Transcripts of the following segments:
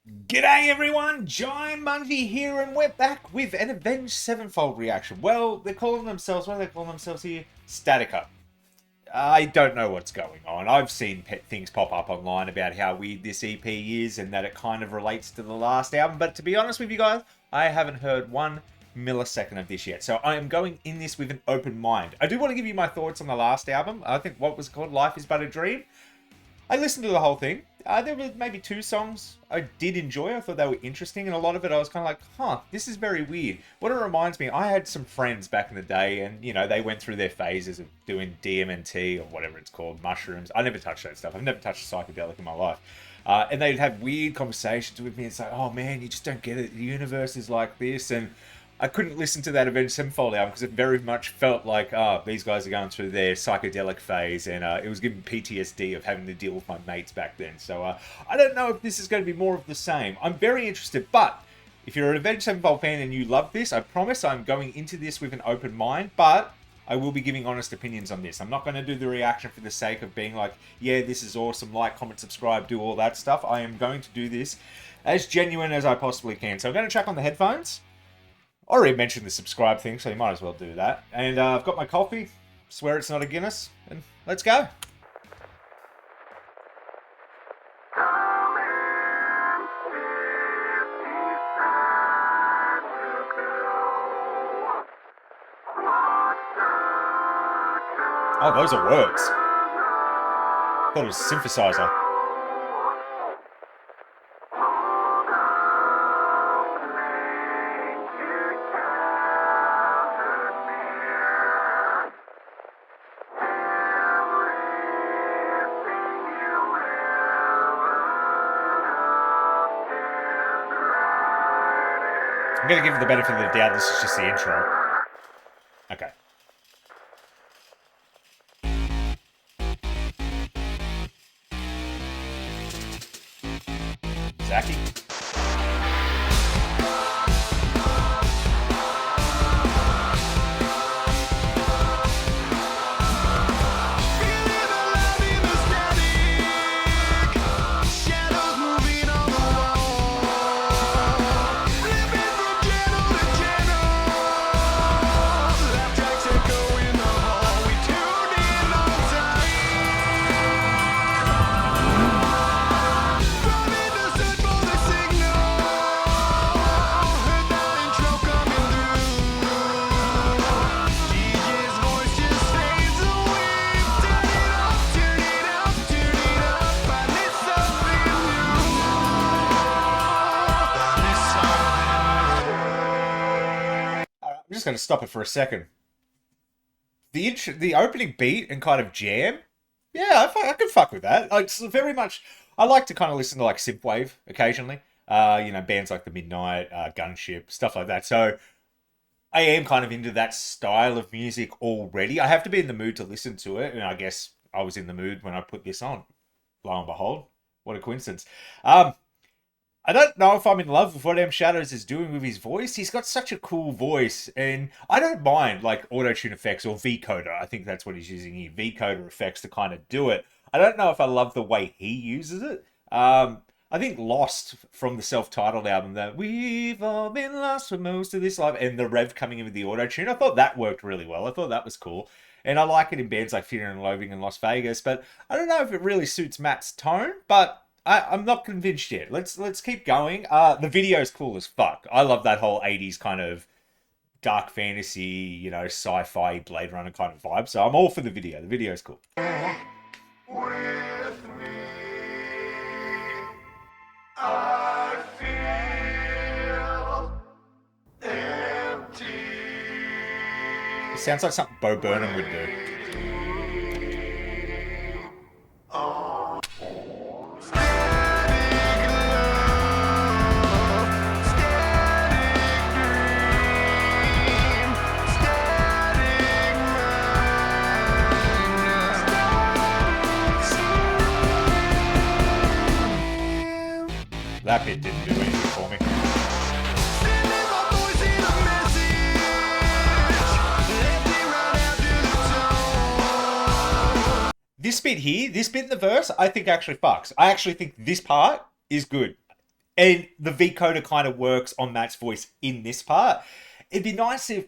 G'day everyone, Jaimunji here, and we're back with an Avenged Sevenfold reaction. Well, they're calling themselves, what are they calling themselves here? Statica. I don't know what's going on. I've seen things pop up online about how weird this EP is and that it kind of relates to the last album, but to be honest with you guys, I haven't heard one millisecond of this yet. So I am going in this with an open mind. I do want to give you my thoughts on the last album. I think what was called Life is But a Dream. I listened to the whole thing. There were maybe two songs I did enjoy. I thought they were interesting, and a lot of it I was kind of like, this is very weird. What it reminds me, I had some friends back in the day, and, you know, they went through their phases of doing DMT or whatever it's called, mushrooms. I never touched that stuff. I've never touched a psychedelic in my life. And they'd have weird conversations with me and say, oh man, you just don't get it. The universe is like this. And I couldn't listen to that Avenged Sevenfold album because it very much felt like, these guys are going through their psychedelic phase, and it was giving PTSD of having to deal with my mates back then. So I don't know if this is going to be more of the same. I'm very interested, but if you're an Avenged Sevenfold fan and you love this, I promise I'm going into this with an open mind, but I will be giving honest opinions on this. I'm not going to do the reaction for the sake of being like, yeah, this is awesome, like, comment, subscribe, do all that stuff. I am going to do this as genuine as I possibly can. So I'm going to check on the headphones. I already mentioned the subscribe thing, so you might as well do that. And I've got my coffee. Swear it's not a Guinness. And let's go. Oh, those are words. I thought it was a synthesizer. I'm going to give it the benefit of the doubt. This is just the intro. Okay. Zachy. I'm just going to stop it for a second. The opening beat and kind of jam, yeah, I can fuck with that. Like, it's very much. I like to kind of listen to like synthwave occasionally. Bands like the Midnight, Gunship, stuff like that. So I am kind of into that style of music already. I have to be in the mood to listen to it, and I guess I was in the mood when I put this on. Lo and behold, what a coincidence. I don't know if I'm in love with what M Shadows is doing with his voice. He's got such a cool voice, and I don't mind like auto-tune effects or vocoder. I think that's what he's using here, vocoder effects to kind of do it. I don't know if I love the way he uses it. I think Lost from the self-titled album, that we've all been lost for most of this life, and the rev coming in with the auto-tune, I thought that worked really well. I thought that was cool. And I like it in bands like Fear and Loathing in Las Vegas, but I don't know if it really suits Matt's tone, but I'm not convinced yet. Let's keep going. The video's cool as fuck. I love that whole 80s kind of dark fantasy, sci-fi Blade Runner kind of vibe. So I'm all for the video. The video's cool. With me, I feel empty. It sounds like something Bo Burnham would do. That bit didn't do anything for me. This bit here, this bit in the verse, I think actually fucks. I actually think this part is good. And the vocoder kind of works on Matt's voice in this part. It'd be nice if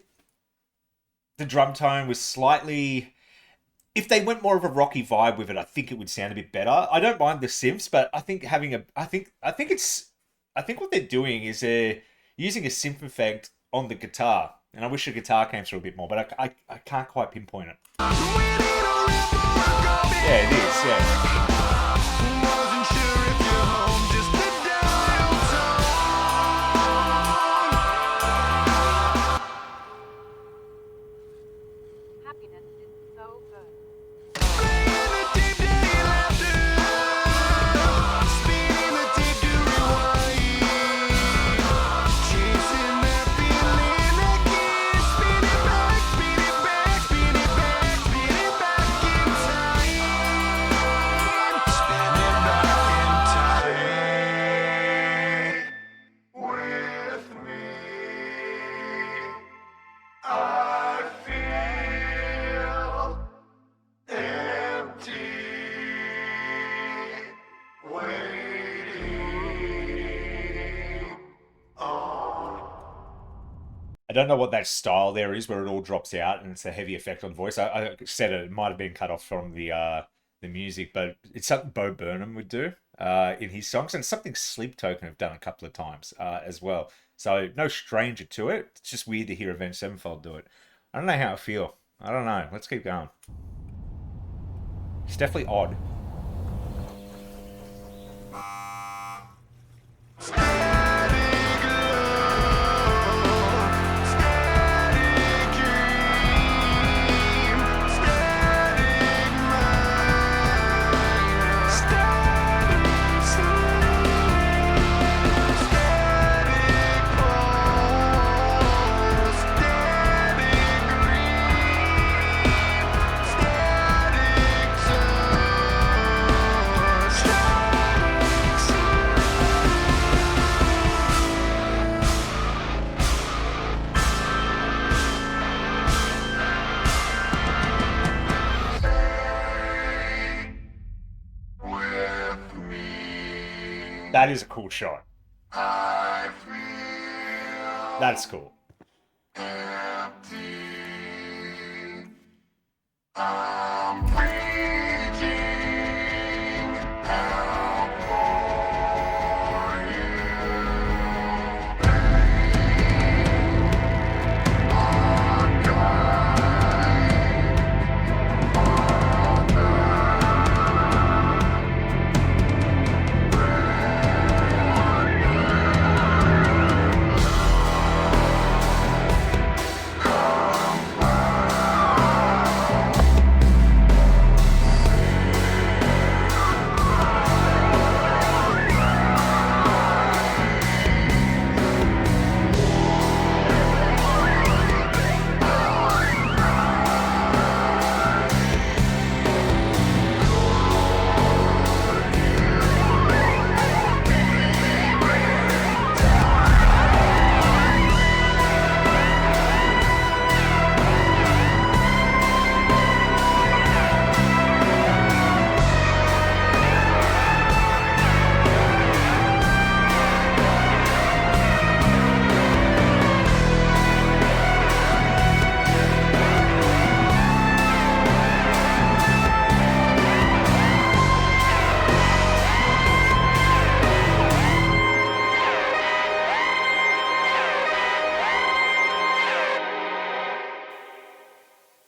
the drum tone was slightly... If they went more of a rocky vibe with it, I think it would sound a bit better. I don't mind the synths, but I think having a... I think what they're doing is they're using a synth effect on the guitar. And I wish the guitar came through a bit more, but I can't quite pinpoint it. Yeah, it is, yeah. I don't know what that style there is where it all drops out and it's a heavy effect on the voice. I said it might have been cut off from the music, but it's something Bo Burnham would do in his songs, and something Sleep Token have done a couple of times as well. So no stranger to it. It's just weird to hear Avenged Sevenfold do it. I don't know how I feel. I don't know. Let's keep going. It's definitely odd. That is a cool shot. That's cool.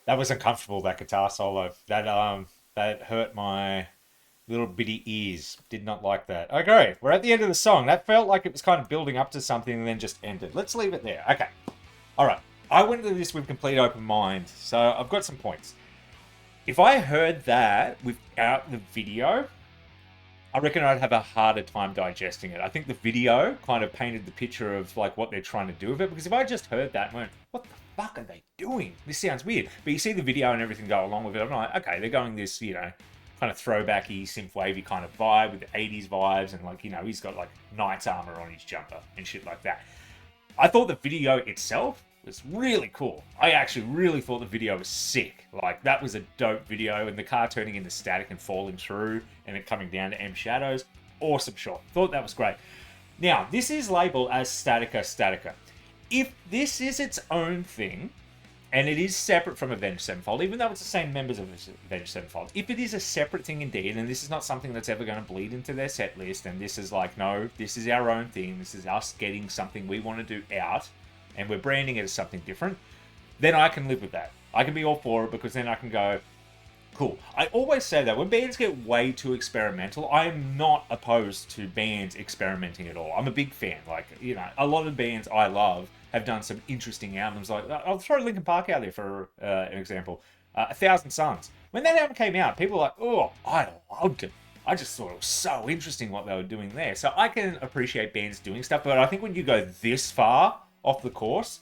That was uncomfortable, that guitar solo. That hurt my little bitty ears. Did not like that. Okay, we're at the end of the song. That felt like it was kind of building up to something and then just ended. Let's leave it there. Okay. Alright. I went into this with complete open mind, so I've got some points. If I heard that without the video, I reckon I'd have a harder time digesting it. I think the video kind of painted the picture of like what they're trying to do with it, because if I just heard that and went, what the fuck are they doing? This sounds weird. But you see the video and everything go along with it, I'm like, okay, they're going this, you know, kind of throwbacky, synthwavy kind of vibe with the 80s vibes, and like, you know, he's got like knight's armor on his jumper and shit like that. I thought the video itself was really cool. I actually really thought the video was sick. Like, that was a dope video, and the car turning into static and falling through and it coming down to M shadows. Awesome shot. Thought that was great. Now, this is labeled as Statica Statica. If this is its own thing, and it is separate from Avenged Sevenfold, even though it's the same members of Avenged Sevenfold, if it is a separate thing indeed, and this is not something that's ever going to bleed into their set list, and this is like, no, this is our own thing, this is us getting something we want to do out, and we're branding it as something different, then I can live with that. I can be all for it, because then I can go, cool. I always say that when bands get way too experimental, I am not opposed to bands experimenting at all. I'm a big fan. Like, you know, a lot of bands I love have done some interesting albums. Like, I'll throw Linkin Park out there for an example. 1,000 Suns. When that album came out, people were like, oh, I loved it. I just thought it was so interesting what they were doing there. So I can appreciate bands doing stuff, but I think when you go this far off the course,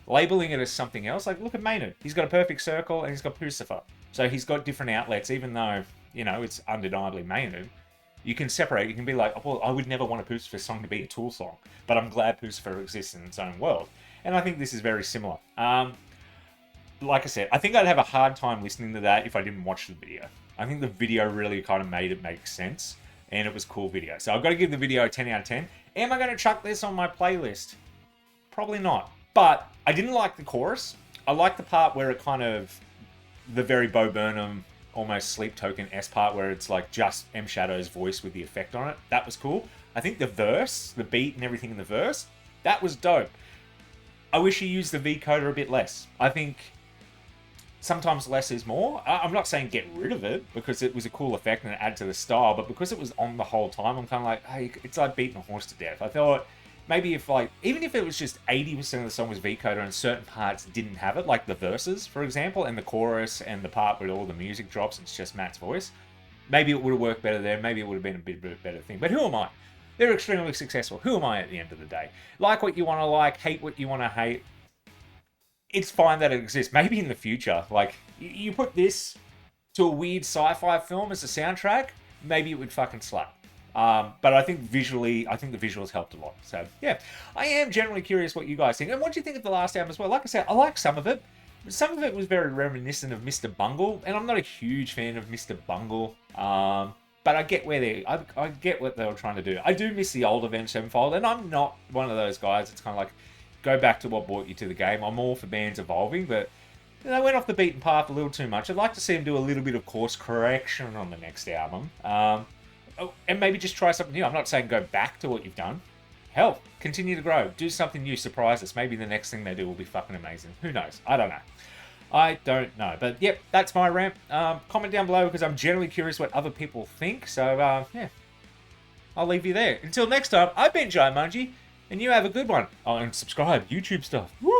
labeling it as something else, like look at Maynard. He's got a perfect circle and he's got Pucifer. So he's got different outlets, even though, you know, it's undeniably Maynard. You can separate. You can be like, well, I would never want a Pucifer song to be a Tool song, but I'm glad Pucifer exists in its own world. And I think this is very similar. Like I said, I think I'd have a hard time listening to that if I didn't watch the video. I think the video really kind of made it make sense, and it was a cool video. So I've got to give the video a 10 out of 10. Am I going to chuck this on my playlist? Probably not. But I didn't like the chorus. I like the part where it kind of, the very Bo Burnham, almost Sleep Token-esque part where it's like just M Shadow's voice with the effect on it. That was cool. I think the verse, the beat and everything in the verse, that was dope. I wish he used the V-coder a bit less. I think sometimes less is more. I'm not saying get rid of it because it was a cool effect and it added to the style, but because it was on the whole time, I'm kind of like, hey, it's like beating a horse to death. I thought maybe if like, even if it was just 80% of the song was V-coder and certain parts didn't have it, like the verses, for example, and the chorus and the part where all the music drops and it's just Matt's voice, maybe it would have worked better there. Maybe it would have been a bit better thing. But who am I? They're extremely successful. Who am I at the end of the day? Like what you want to like, hate what you want to hate. It's fine that it exists. Maybe in the future, like, you put this to a weird sci-fi film as a soundtrack, maybe it would fucking slap. But I think visually, the visuals helped a lot. So, yeah. I am generally curious what you guys think. And what do you think of the last album as well? Like I said, I like some of it. Some of it was very reminiscent of Mr. Bungle. And I'm not a huge fan of Mr. Bungle. But I get where I get what they were trying to do. I do miss the old Avenged Sevenfold. And I'm not one of those guys that's kind of like, go back to what brought you to the game. I'm all for bands evolving, but they went off the beaten path a little too much. I'd like to see them do a little bit of course correction on the next album. And maybe just try something new. I'm not saying go back to what you've done. Hell, continue to grow. Do something new. Surprise us. Maybe the next thing they do will be fucking amazing. Who knows? I don't know. But yep, that's my rant. Comment down below because I'm generally curious what other people think. So, yeah. I'll leave you there. Until next time, I've been Jaimunji. And you have a good one. Oh, and subscribe. YouTube stuff. Woo!